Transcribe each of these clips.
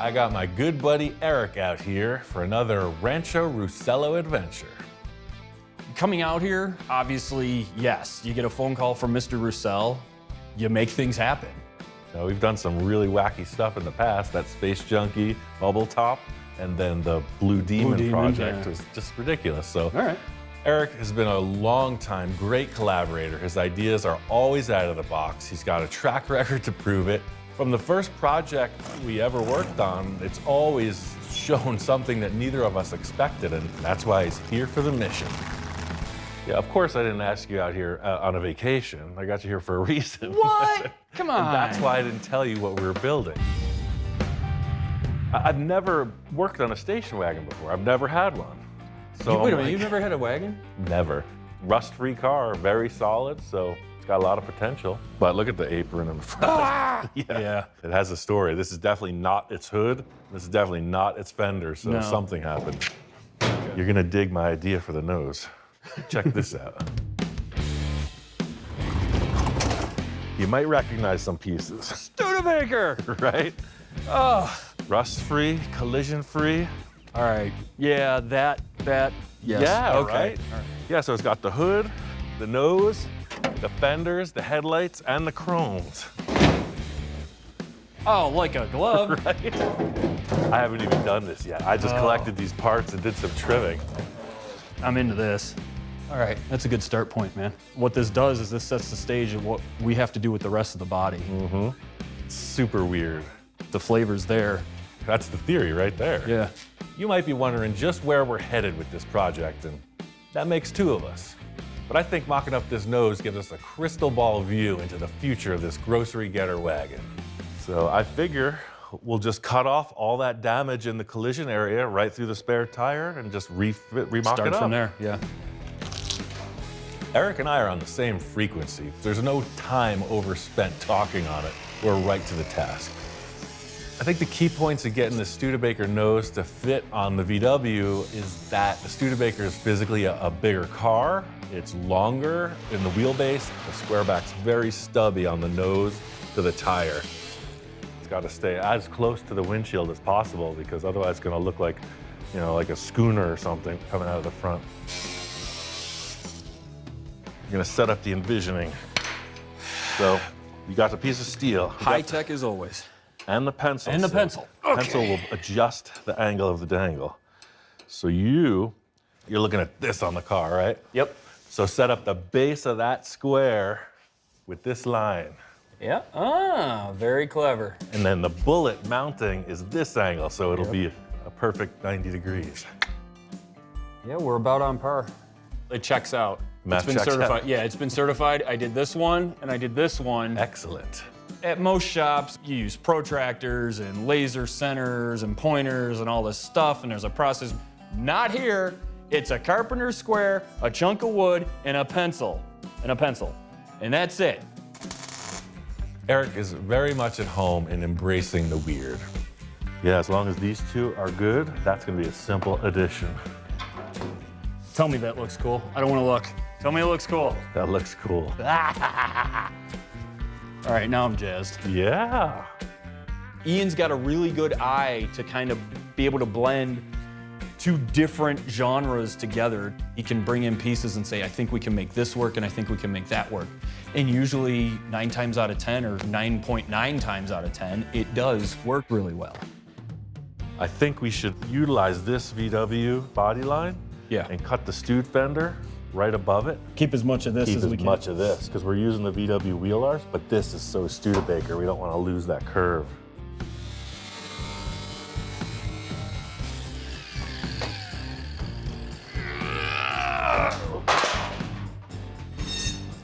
I got my good buddy Eric out here for another Rancho Russello adventure. Coming out here, obviously, yes, you get a phone call from Mr. Roussel, you make things happen. Now, we've done some really wacky stuff in the past. That Space Junkie bubble top, and then the Blue Demon project was just ridiculous. So, All right. Eric has been a long-time great collaborator. His ideas are always out of the box. He's got a track record to prove it. From the first project we ever worked on, it's always shown something that neither of us expected, and that's why he's here for the mission. Yeah, of course I didn't ask you out here on a vacation. I got you here for a reason. What? Come on. And that's why I didn't tell you what we were building. I've never worked on a station wagon before. I've never had one. So Wait a minute, you've never had a wagon? Never. Rust-free car, very solid, so it's got a lot of potential. But look at the apron in the front. Ah! Yeah. It has a story. This is definitely not its hood. This is definitely not its fender, so No. something happened. You're gonna dig my idea for the nose. Check this out. You might recognize some pieces. Studebaker! Right? Oh. Rust-free, collision-free. All right. Yeah, that, yes. Yeah, okay. right? Yeah, so it's got the hood, the nose, the fenders, the headlights, and the chromes. Oh, like a glove. Right? I haven't even done this yet. I just collected these parts and did some trimming. I'm into this. All right, that's a good start point, man. What this does is this sets the stage of what we have to do with the rest of the body. Mm-hmm. Super weird. The flavor's there. That's the theory right there. Yeah. You might be wondering just where we're headed with this project, and that makes two of us. But I think mocking up this nose gives us a crystal ball view into the future of this grocery getter wagon. So I figure we'll just cut off all that damage in the collision area right through the spare tire and just remock it up. Start from there, yeah. Eric and I are on the same frequency. There's no time overspent talking on it. We're right to the task. I think the key points of getting the Studebaker nose to fit on the VW is that the Studebaker is physically a bigger car. It's longer in the wheelbase. The squareback's very stubby on the nose to the tire. It's got to stay as close to the windshield as possible because otherwise it's going to look like, you know, like a schooner or something coming out of the front. You're going to set up the envisioning. So you got the piece of steel. High tech as always. And the pencil. And the pencil. Okay. Pencil will adjust the angle of the dangle. So you're looking at this on the car, right? Yep. So set up the base of that square with this line. Yeah. Ah, very clever. And then the bullet mounting is this angle, so it'll be a perfect 90 degrees. Yeah, we're about on par. It checks out. Math It's been checks certified. out. Yeah, it's been certified. I did this one and I did this one. Excellent. At most shops, you use protractors and laser centers and pointers and all this stuff, and there's a process. Not here. It's a carpenter's square, a chunk of wood, and a pencil. And that's it. Eric is very much at home in embracing the weird. Yeah, as long as these two are good, that's gonna be a simple addition. Tell me that looks cool. I don't want to look. Tell me it looks cool. That looks cool. All right, now I'm jazzed. Yeah. Ian's got a really good eye to kind of be able to blend two different genres together. He can bring in pieces and say, I think we can make this work and I think we can make that work. And usually 9 times out of 10 or 9.9 times out of 10, it does work really well. I think we should utilize this VW body line and cut the stewed fender right above it. Keep as much of this as we can. Keep as much of this, because we're using the VW wheel arch, but this is so Studebaker, we don't want to lose that curve.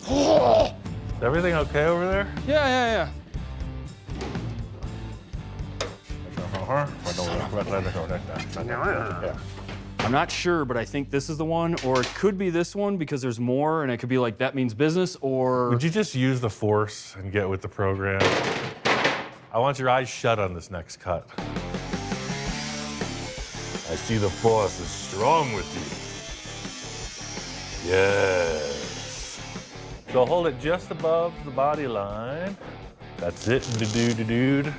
Is everything okay over there? Yeah. I'm not sure, but I think this is the one, or it could be this one because there's more, and it could be like, that means business, or... Would you just use the force and get with the program? I want your eyes shut on this next cut. I see the force is strong with you. Yes. So hold it just above the body line. That's it, dude.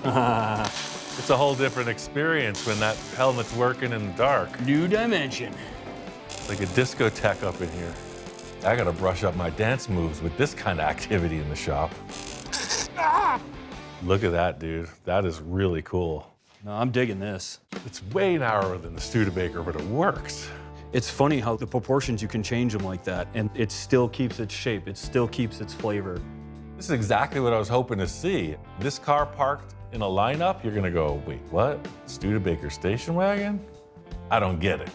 It's a whole different experience when that helmet's working in the dark. New dimension. Like a discotheque up in here. I gotta brush up my dance moves with this kind of activity in the shop. Look at that, dude. That is really cool. No, I'm digging this. It's way narrower than the Studebaker, but it works. It's funny how the proportions, you can change them like that, and it still keeps its shape. It still keeps its flavor. This is exactly what I was hoping to see. This car parked in a lineup, you're gonna go, wait, what? Studebaker station wagon? I don't get it.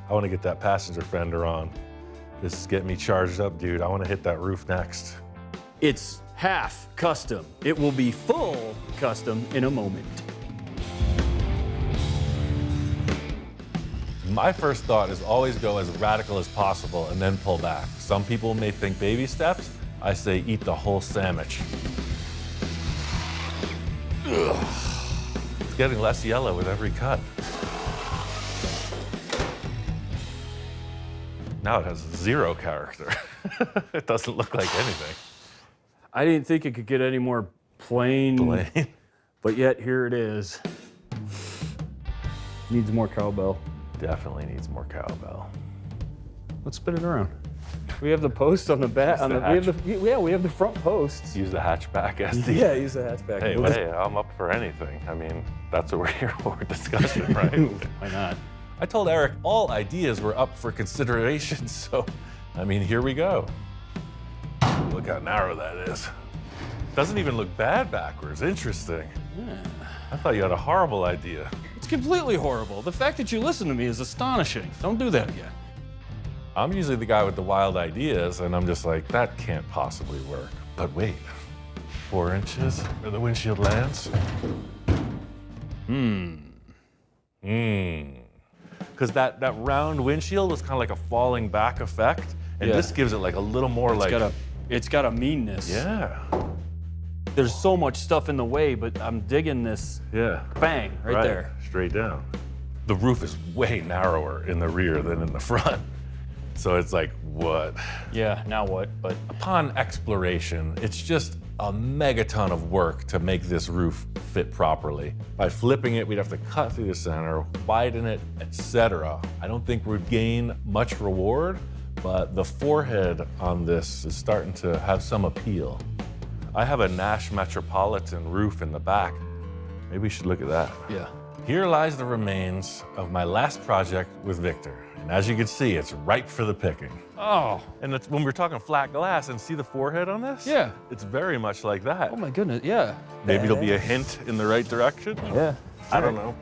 I wanna get that passenger fender on. This is getting me charged up, dude. I wanna hit that roof next. It's half custom. It will be full custom in a moment. My first thought is always go as radical as possible and then pull back. Some people may think baby steps. I say eat the whole sandwich. Ugh. It's getting less yellow with every cut. Now it has zero character. It doesn't look like anything. I didn't think it could get any more plain, but yet here it is. Needs more cowbell. Definitely needs more cowbell. Let's spin it around. We have the post on the back. We have the front posts. Use the hatchback as the... Yeah, use the hatchback. Hey, I'm up for anything. I mean, that's what we're here for, discussion, right? Why not? I told Eric all ideas were up for consideration, so, I mean, here we go. Look how narrow that is. Doesn't even look bad backwards. Interesting. Yeah. I thought you had a horrible idea. It's completely horrible. The fact that you listen to me is astonishing. Don't do that again. I'm usually the guy with the wild ideas, and I'm just like, that can't possibly work. But wait, 4 inches where the windshield lands? Because that round windshield was kind of like a falling back effect, and this gives it like a little more It's got a meanness. Yeah. There's so much stuff in the way, but I'm digging this. Yeah. Bang, right there. Straight down. The roof is way narrower in the rear than in the front. So it's like, what? Yeah, now what? But upon exploration, it's just a megaton of work to make this roof fit properly. By flipping it, we'd have to cut through the center, widen it, etc. I don't think we'd gain much reward, but the forehead on this is starting to have some appeal. I have a Nash Metropolitan roof in the back. Maybe we should look at that. yeah. Here lies the remains of my last project with Victor. And as you can see, it's ripe for the picking. Oh. And it's, when we're talking flat glass and see the forehead on this? Yeah. It's very much like that. Oh my goodness, yeah. Maybe it'll be a hint in the right direction? Yeah. I don't know.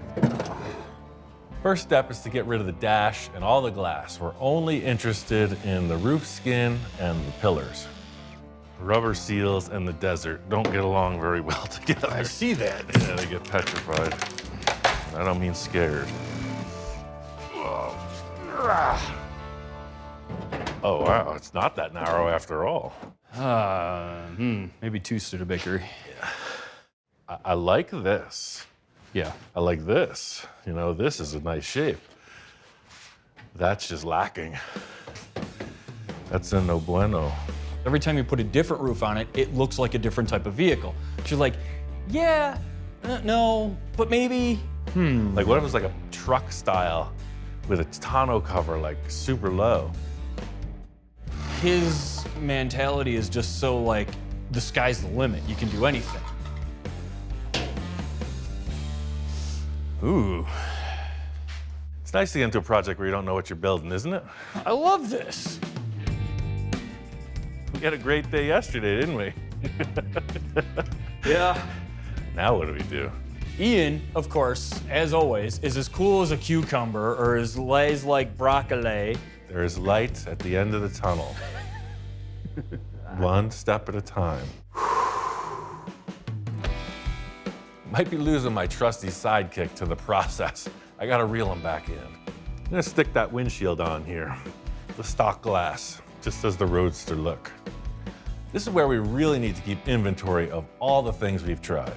First step is to get rid of the dash and all the glass. We're only interested in the roof skin and the pillars. Rubber seals and the desert don't get along very well together. I see that. Yeah, they get petrified. I don't mean scared. Oh, wow, it's not that narrow after all. Maybe 2 Studebaker. I like this. Yeah. I like this. You know, this is a nice shape. That's just lacking. That's a no bueno. Every time you put a different roof on it, it looks like a different type of vehicle. You're like, yeah, no, but maybe. Like, what if it was like a truck style with a tonneau cover, like super low? His mentality is just so like, the sky's the limit. You can do anything. Ooh. It's nice to get into a project where you don't know what you're building, isn't it? I love this. We had a great day yesterday, didn't we? Yeah. Now what do we do? Ian, of course, as always, is as cool as a cucumber or as lays like broccoli. There is light at the end of the tunnel. One step at a time. Might be losing my trusty sidekick to the process. I gotta reel him back in. I'm gonna stick that windshield on here. The stock glass, just as the Roadster look. This is where we really need to keep inventory of all the things we've tried.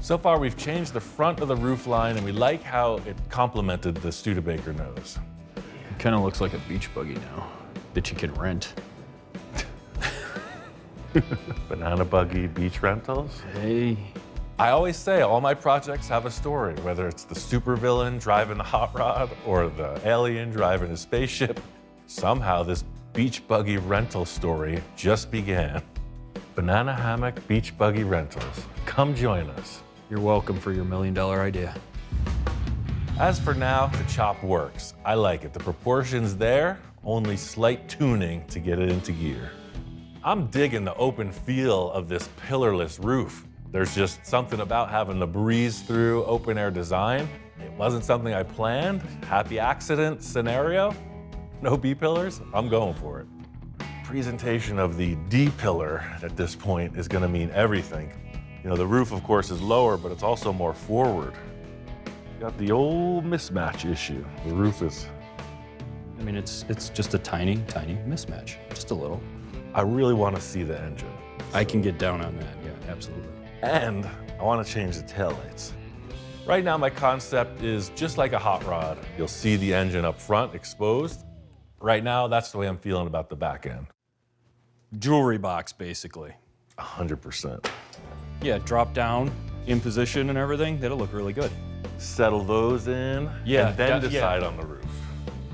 So far, we've changed the front of the roof line, and we like how it complemented the Studebaker nose. It kind of looks like a beach buggy now that you can rent. Banana buggy beach rentals. Hey. I always say all my projects have a story, whether it's the supervillain driving the hot rod or the alien driving a spaceship. Somehow this beach buggy rental story just began. Banana hammock beach buggy rentals. Come join us. You're welcome for your $1 million idea. As for now, the chop works. I like it. The proportions there, only slight tuning to get it into gear. I'm digging the open feel of this pillarless roof. There's just something about having the breeze through open air design. It wasn't something I planned. Happy accident scenario. No B pillars, I'm going for it. Presentation of the D pillar at this point is gonna mean everything. You know, the roof of course is lower, but it's also more forward. Got the old mismatch issue. The roof is... I mean, it's just a tiny, tiny mismatch, just a little. I really wanna see the engine. I can get down on that, yeah, absolutely. And I wanna change the taillights. Right now my concept is just like a hot rod. You'll see the engine up front exposed. Right now, that's the way I'm feeling about the back end. Jewelry box, basically. 100%. Yeah, drop down, in position and everything, that'll look really good. Settle those in, Yeah, and then yeah. decide on the roof.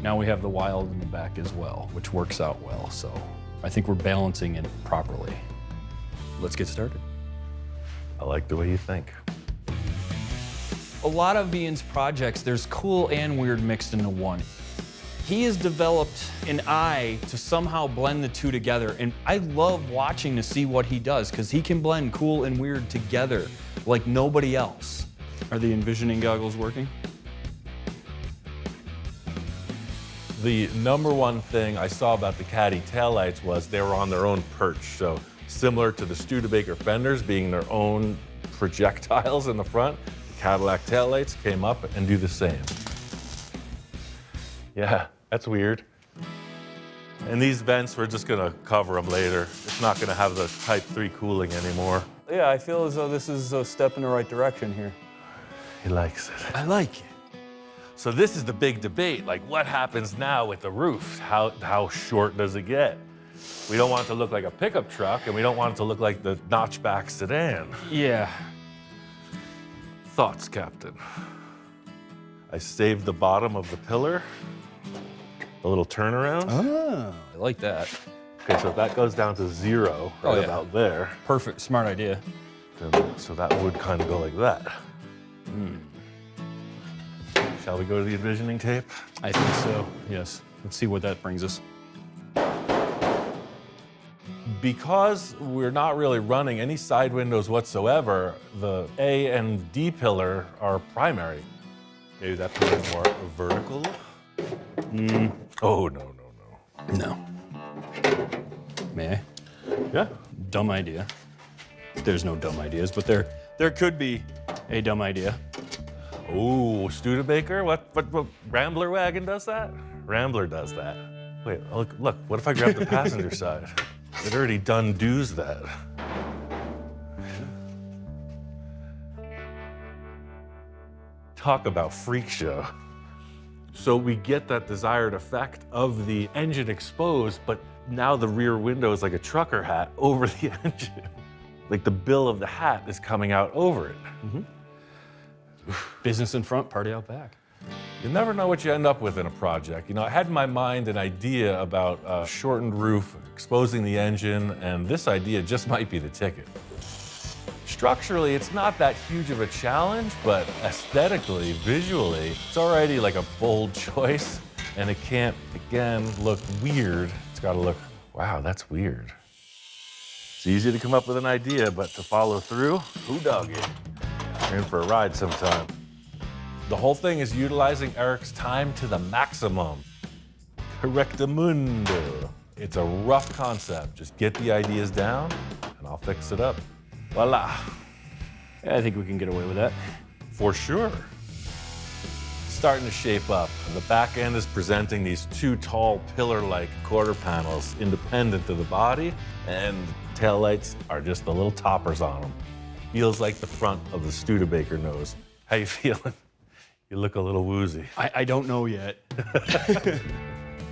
Now we have the wild in the back as well, which works out well, so I think we're balancing it properly. Let's get started. I like the way you think. A lot of Ian's projects, there's cool and weird mixed into one. He has developed an eye to somehow blend the two together, and I love watching to see what he does, because he can blend cool and weird together like nobody else. Are the envisioning goggles working? The number one thing I saw about the Caddy taillights was they were on their own perch. So similar to the Studebaker fenders being their own projectiles in the front, the Cadillac taillights came up and do the same. Yeah, that's weird. And these vents, we're just gonna cover them later. It's not gonna have the Type 3 cooling anymore. Yeah, I feel as though this is a step in the right direction here. He likes it. I like it. So this is the big debate, like what happens now with the roof? How short does it get? We don't want it to look like a pickup truck, and we don't want it to look like the notchback sedan. Yeah. Thoughts, Captain? I saved the bottom of the pillar, a little turnaround. Oh, I like that. Okay, so if that goes down to 0, right Oh, yeah. about there, Perfect, smart idea. then, so that would kind of go like that. Shall we go to the envisioning tape? I think so, yes. Let's see what that brings us. Because we're not really running any side windows whatsoever, the A and D pillar are primary. Maybe that's a little more vertical. Oh, no. No. May I? Yeah. Dumb idea. There's no dumb ideas, but there could be a dumb idea. Oh, Studebaker? What Rambler Wagon does that? Rambler does that. Wait, look, what if I grab the passenger side? It already done does that. Talk about freak show. So we get that desired effect of the engine exposed, but now the rear window is like a trucker hat over the engine. Like the bill of the hat is coming out over it. Business in front, party out back. You never know what you end up with in a project. You know, I had in my mind an idea about a shortened roof, exposing the engine, and this idea just might be the ticket. Structurally, it's not that huge of a challenge, but aesthetically, visually, it's already like a bold choice, and it can't, again, look weird. It's gotta look, wow, that's weird. It's easy to come up with an idea, but to follow through, who dug it? You're in for a ride sometime. The whole thing is utilizing Eric's time to the maximum. Correctamundo. It's a rough concept. Just get the ideas down, and I'll fix it up. Voila. Yeah, I think we can get away with that. For sure. Starting to shape up. And the back end is presenting these two tall pillar-like quarter panels independent of the body, and the taillights are just the little toppers on them. Feels like the front of the Studebaker nose. How you feeling? You look a little woozy. I don't know yet.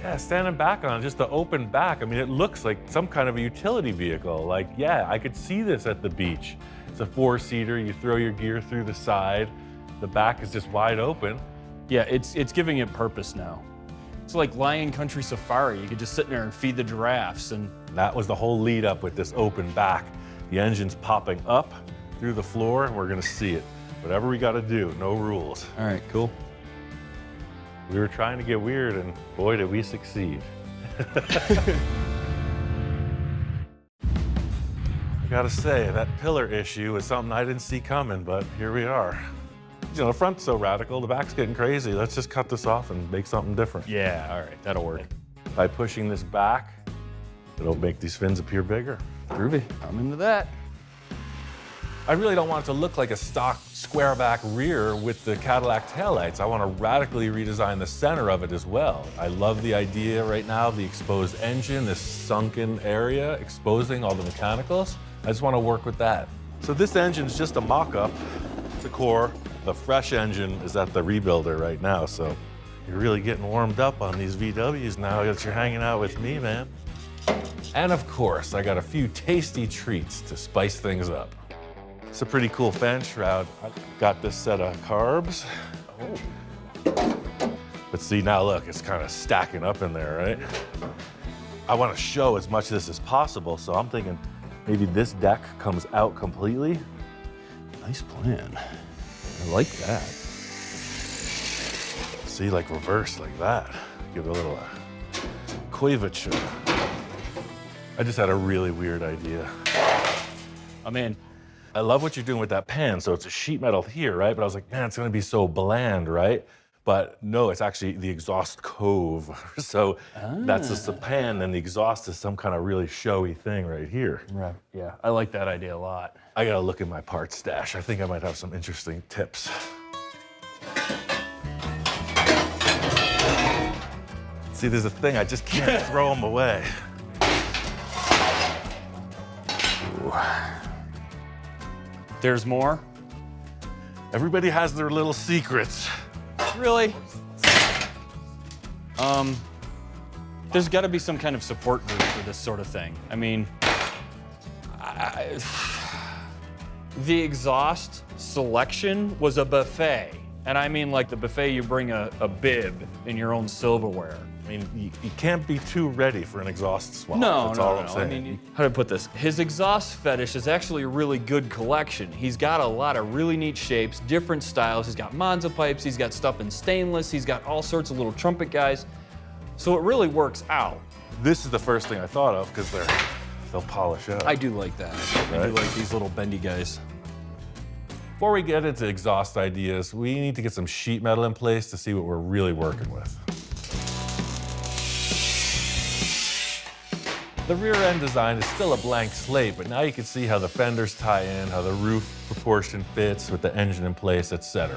Yeah, standing back on it, just the open back. I mean, it looks like some kind of a utility vehicle. Like, yeah, I could see this at the beach. It's a 4-seater, you throw your gear through the side. The back is just wide open. Yeah, it's giving it purpose now. It's like Lion Country Safari. You could just sit in there and feed the giraffes. And That was the whole lead up with this open back. The engine's popping up through the floor, and we're gonna see it. Whatever we gotta do, no rules. all right, cool. We were trying to get weird, and boy, did we succeed. I gotta say, that pillar issue was something I didn't see coming, but here we are. You know, the front's so radical, the back's getting crazy. Let's just cut this off and make something different. Yeah, all right, that'll work. By pushing this back, it'll make these fins appear bigger. Groovy. I'm into that. I really don't want it to look like a stock square back rear with the Cadillac taillights. I want to radically redesign the center of it as well. I love the idea right now of the exposed engine, this sunken area, exposing all the mechanicals. I just want to work with that. So this engine's just a mock-up. It's a core. The fresh engine is at the rebuilder right now, so you're really getting warmed up on these VWs now that you're hanging out with me, man. And of course, I got a few tasty treats to spice things up. It's a pretty cool fan shroud. I got this set of carbs. Oh. But see, now look, it's kind of stacking up in there, right? I want to show as much of this as possible, so I'm thinking maybe this deck comes out completely. Nice plan. I like that. See, like reverse like that. Give it a little curvature. I just had a really weird idea. I'm in. I love what you're doing with that pan. So it's a sheet metal here, right? But I was like, man, it's gonna be so bland, right? But no, it's actually the exhaust cove. So that's just the pan, and the exhaust is some kind of really showy thing right here. Right. Yeah, I like that idea a lot. I gotta look in my parts stash. I think I might have some interesting tips. See, there's a thing, I just can't throw them away. Ooh. There's more? Everybody has their little secrets. Really? There's got to be some kind of support group for this sort of thing. I mean, the exhaust selection was a buffet. And I mean like the buffet you bring a bib in your own silverware. I mean, you can't be too ready for an exhaust swap. No, That's no, all no. I'm saying. I mean, how do I put this? His exhaust fetish is actually a really good collection. He's got a lot of really neat shapes, different styles. He's got Monza pipes, he's got stuff in stainless, he's got all sorts of little trumpet guys. So it really works out. This is the first thing I thought of because they'll polish up. I do like that. I Right. do like these little bendy guys. Before we get into exhaust ideas, we need to get some sheet metal in place to see what we're really working with. The rear end design is still a blank slate, but now you can see how the fenders tie in, how the roof proportion fits with the engine in place, etc.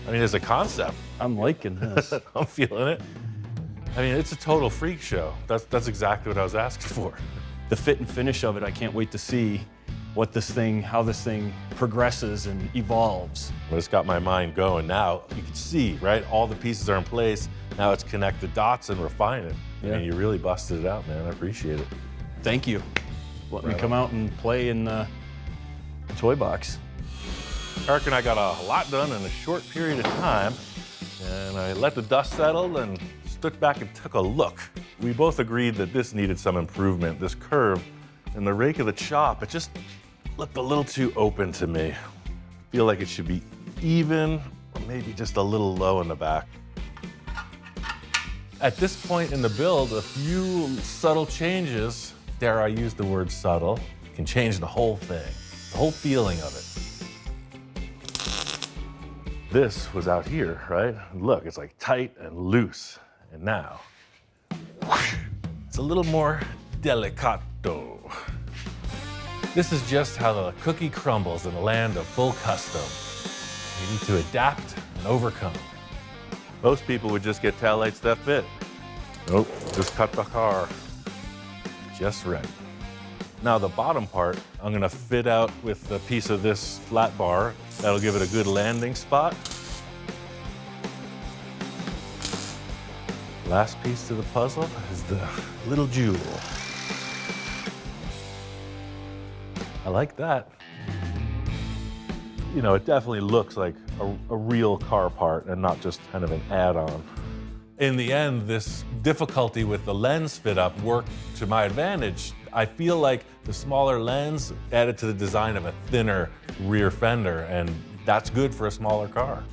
I mean, as a concept, I'm liking this. I'm feeling it. I mean, it's a total freak show. That's exactly what I was asking for. The fit and finish of it, I can't wait to see how this thing progresses and evolves. But it's got my mind going. Now you can see, right? All the pieces are in place. Now it's connect the dots and refine it. Yeah. I mean, you really busted it out, man. I appreciate it. Thank you. Let me Right come on. out and play in the toy box. Eric and I got a lot done in a short period of time, and I let the dust settle and stood back and took a look. We both agreed that this needed some improvement. This curve and the rake of the chop, it just looked a little too open to me. I feel like it should be even, or maybe just a little low in the back. At this point in the build, a few subtle changes, dare I use the word subtle, can change the whole thing, the whole feeling of it. This was out here, right? Look, it's like tight and loose. And now, whoosh, it's a little more delicato. This is just how the cookie crumbles in the land of full custom. You need to adapt and overcome. Most people would just get taillights that fit. Nope, just cut the car just right. Now the bottom part, I'm gonna fit out with a piece of this flat bar. That'll give it a good landing spot. Last piece to the puzzle is the little jewel. I like that. you know, it definitely looks like a real car part and not just kind of an add-on. In the end, this difficulty with the lens fit up worked to my advantage. I feel like the smaller lens added to the design of a thinner rear fender, and that's good for a smaller car.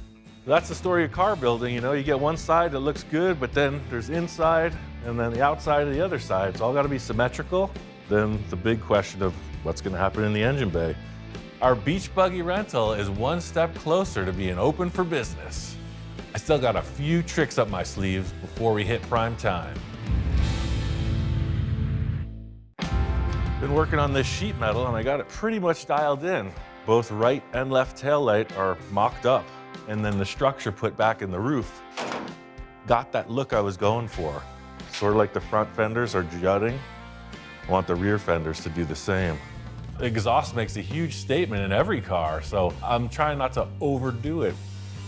That's the story of car building. You know, you get one side that looks good, but then there's inside and then the outside of the other side. It's all got to be symmetrical. Then the big question of what's going to happen in the engine bay. Our beach buggy rental is one step closer to being open for business. I still got a few tricks up my sleeves before we hit prime time. Been working on this sheet metal and I got it pretty much dialed in. Both right and left taillight are mocked up, and then the structure put back in the roof. Got that look I was going for. Sort of like the front fenders are jutting. I want the rear fenders to do the same. Exhaust makes a huge statement in every car, so I'm trying not to overdo it.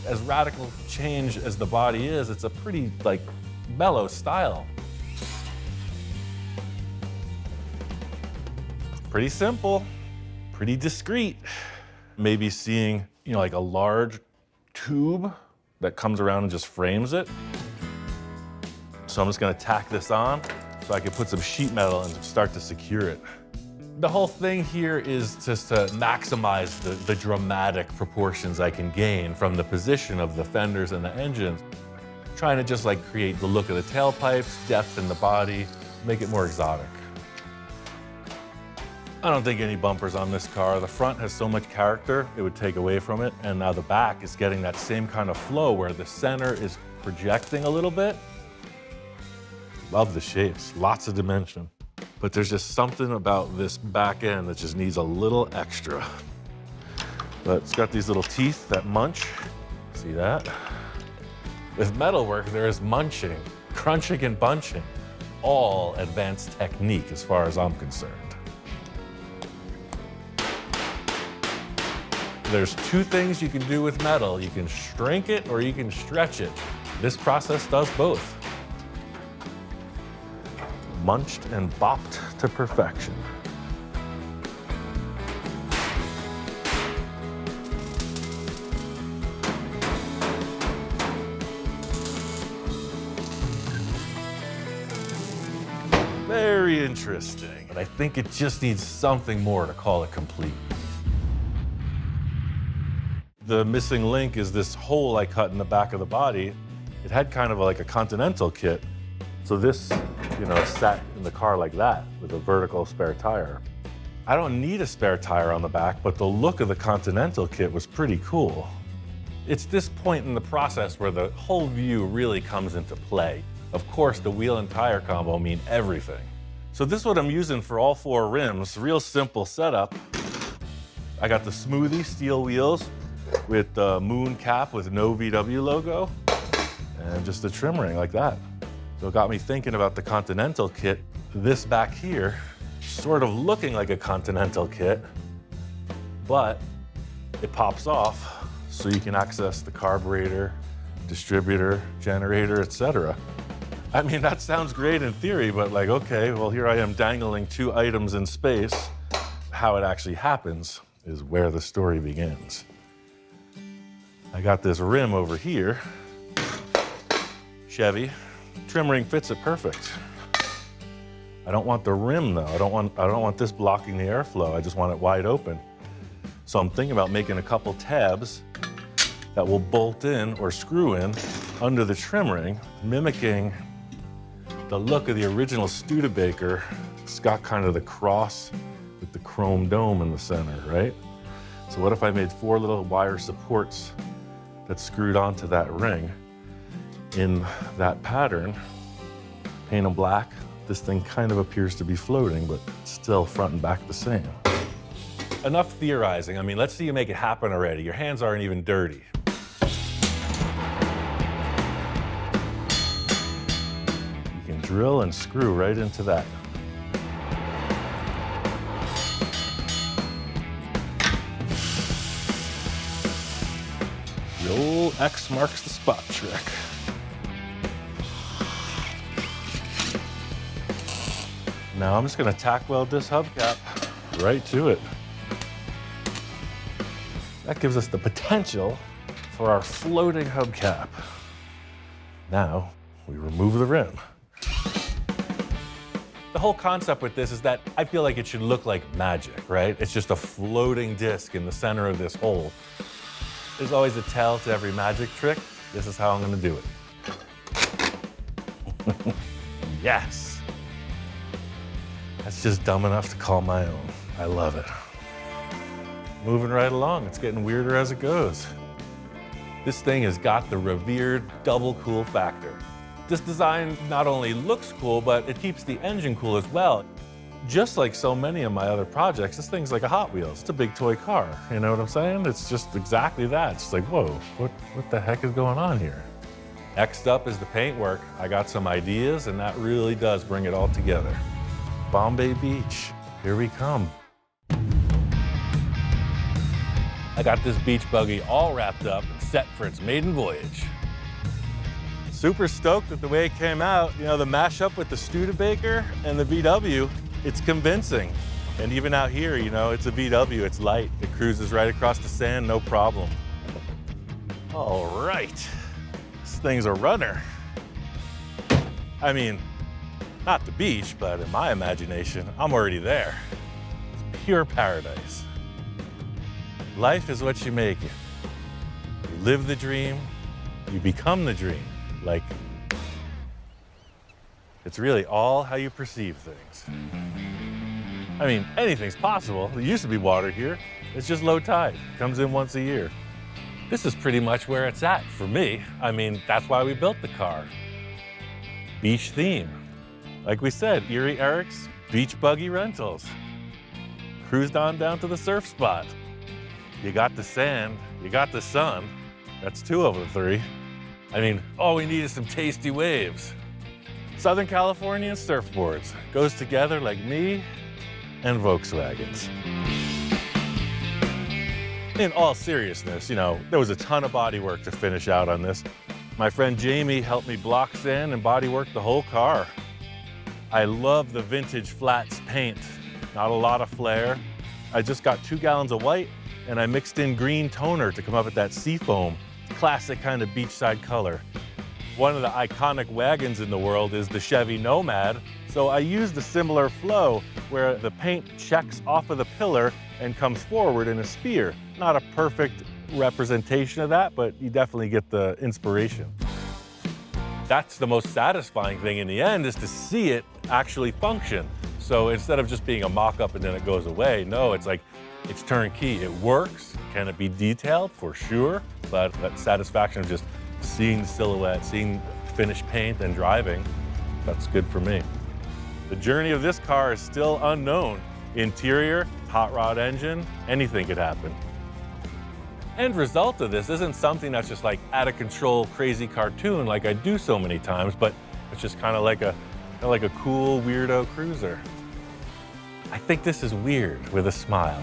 As radical change as the body is, it's a pretty mellow style. Pretty simple, pretty discreet. Maybe seeing, you know, like a large tube that comes around and just frames it. So I'm just gonna tack this on so I can put some sheet metal and start to secure it. The whole thing here is just to maximize the dramatic proportions I can gain from the position of the fenders and the engines. Trying to just create the look of the tailpipes, depth in the body, make it more exotic. I don't think any bumpers on this car. The front has so much character, it would take away from it. And now the back is getting that same kind of flow where the center is projecting a little bit. Love the shapes, lots of dimension. But there's just something about this back end that just needs a little extra. But it's got these little teeth that munch. See that? With metalwork, there is munching, crunching and bunching. All advanced technique as far as I'm concerned. There's two things you can do with metal. You can shrink it or you can stretch it. This process does both. Munched and bopped to perfection. Very interesting. But I think it just needs something more to call it complete. The missing link is this hole I cut in the back of the body. It had kind of like a Continental kit. So this, you know, sat in the car like that with a vertical spare tire. I don't need a spare tire on the back, but the look of the Continental kit was pretty cool. It's this point in the process where the whole view really comes into play. Of course, the wheel and tire combo mean everything. So this is what I'm using for all four rims. Real simple setup. I got the Smoothie steel wheels with the moon cap with no VW logo and just the trim ring like that. So it got me thinking about the Continental kit. This back here, sort of looking like a Continental kit, but it pops off so you can access the carburetor, distributor, generator, etc. I mean, that sounds great in theory, but okay, well, here I am dangling two items in space. How it actually happens is where the story begins. I got this rim over here, Chevy. Trim ring fits it perfect. I don't want the rim though. I don't want this blocking the airflow. I just want it wide open. So I'm thinking about making a couple tabs that will bolt in or screw in under the trim ring, mimicking the look of the original Studebaker. It's got kind of the cross with the chrome dome in the center, right? So what if I made 4 little wire supports that screwed onto that ring in that pattern, paint them black. This thing kind of appears to be floating, but still front and back the same. Enough theorizing. I mean, let's see you make it happen already. Your hands aren't even dirty. You can drill and screw right into that. The old X marks the spot trick. Now I'm just gonna tack weld this hubcap right to it. That gives us the potential for our floating hubcap. Now, we remove the rim. The whole concept with this is that I feel like it should look like magic, right? It's just a floating disc in the center of this hole. There's always a tell to every magic trick. This is how I'm gonna do it. Yes. That's just dumb enough to call my own. I love it. Moving right along, it's getting weirder as it goes. This thing has got the revered double cool factor. This design not only looks cool, but it keeps the engine cool as well. Just like so many of my other projects, this thing's like a Hot Wheels. It's a big toy car, you know what I'm saying? It's just exactly that. It's like, whoa, what the heck is going on here? Next up is the paintwork. I got some ideas, and that really does bring it all together. Bombay Beach, here we come. I got this beach buggy all wrapped up and set for its maiden voyage. Super stoked with the way it came out. You know, the mashup with the Studebaker and the VW, it's convincing. And even out here, you know, it's a VW, it's light. It cruises right across the sand, no problem. All right, this thing's a runner. I mean, not the beach, but in my imagination, I'm already there. It's pure paradise. Life is what you make it. You live the dream, you become the dream. Like, it's really all how you perceive things. I mean, anything's possible. There used to be water here. It's just low tide. Comes in once a year. This is pretty much where it's at for me. I mean, that's why we built the car. Beach theme. Like we said, Erie Eric's Beach Buggy Rentals. Cruised on down to the surf spot. You got the sand, you got the sun. That's two of the three. I mean, all we need is some tasty waves. Southern California surfboards. Goes together like me and Volkswagens. In all seriousness, you know, there was a ton of body work to finish out on this. My friend Jamie helped me block sand and body work the whole car. I love the vintage flats paint. Not a lot of flair. I just got 2 gallons of white and I mixed in green toner to come up with that seafoam. Classic kind of beachside color. One of the iconic wagons in the world is the Chevy Nomad, so I used a similar flow where the paint checks off of the pillar and comes forward in a spear. Not a perfect representation of that, but you definitely get the inspiration. That's the most satisfying thing in the end, is to see it actually function. So instead of just being a mock-up and then it goes away, no, it's like, it's turnkey. It works. Can it be detailed? For sure. But that satisfaction of just seeing the silhouette, seeing finished paint and driving, that's good for me. The journey of this car is still unknown. Interior, hot rod engine, anything could happen. End result of this isn't something that's just like out of control, crazy cartoon like I do so many times, but it's just kind of like a cool weirdo cruiser. I think this is weird with a smile.